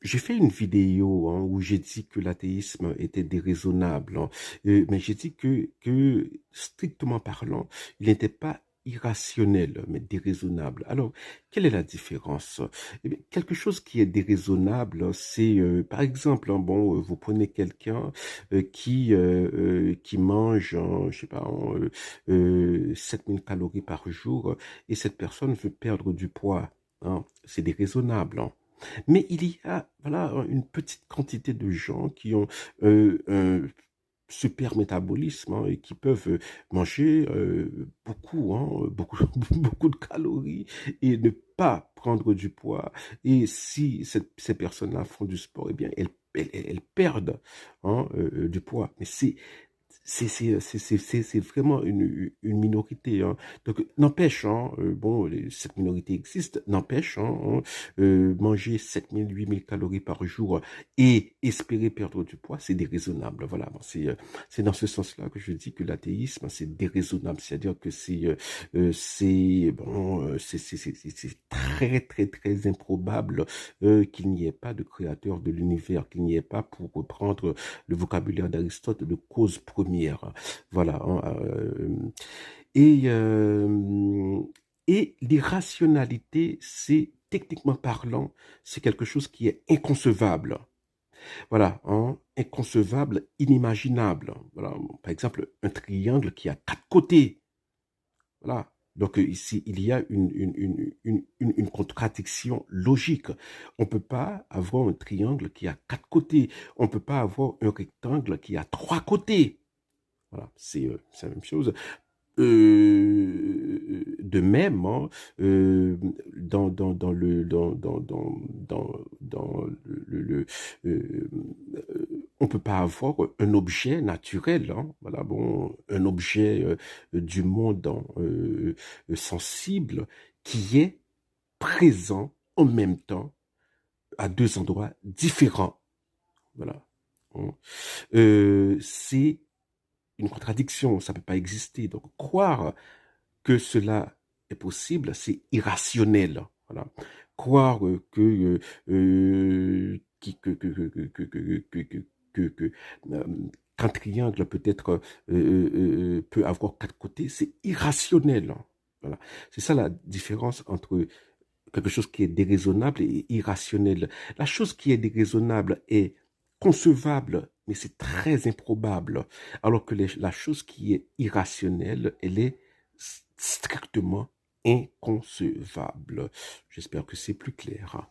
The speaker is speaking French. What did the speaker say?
j'ai fait une vidéo où j'ai dit que l'athéisme était déraisonnable, mais j'ai dit que strictement parlant, il n'était pas irrationnel, mais déraisonnable. Alors, quelle est la différence? Eh bien, quelque chose qui est déraisonnable, c'est, par exemple, vous prenez quelqu'un qui mange, je sais pas, 7000 calories par jour, et cette personne veut perdre du poids. C'est déraisonnable. Mais il y a voilà une petite quantité de gens qui ont un super métabolisme et qui peuvent manger beaucoup, beaucoup, beaucoup de calories et ne pas prendre du poids. Et si ces personnes-là font du sport, eh bien, elles perdent du poids. Mais c'est vraiment une minorité. Donc, n'empêche, cette minorité existe, n'empêche, manger 7000, 8000 calories par jour et espérer perdre du poids, c'est déraisonnable. Voilà, bon, c'est dans ce sens-là que je dis que l'athéisme, c'est déraisonnable. C'est-à-dire que c'est très, très, très improbable qu'il n'y ait pas de créateur de l'univers, qu'il n'y ait pas, pour reprendre le vocabulaire d'Aristote, de cause première. Voilà. Et, euh, et l'irrationalité, c'est techniquement parlant, c'est quelque chose qui est inconcevable. Voilà, inconcevable, inimaginable. Voilà, par exemple, un triangle qui a quatre côtés. Voilà. Donc ici, il y a une contradiction logique. On ne peut pas avoir un triangle qui a quatre côtés. On ne peut pas avoir un rectangle qui a trois côtés. Voilà, c'est la même chose. De même, dans euh, on peut pas avoir un objet naturel, voilà, bon, un objet du monde sensible qui est présent en même temps à deux endroits différents, voilà. C'est une contradiction, ça ne peut pas exister. Donc, croire que cela est possible, c'est irrationnel. Voilà. Croire que euh, qu'un triangle peut avoir quatre côtés, c'est irrationnel. Voilà. C'est ça la différence entre quelque chose qui est déraisonnable et irrationnel. La chose qui est déraisonnable est concevable, mais c'est très improbable, alors que la chose qui est irrationnelle, elle est strictement inconcevable. J'espère que c'est plus clair.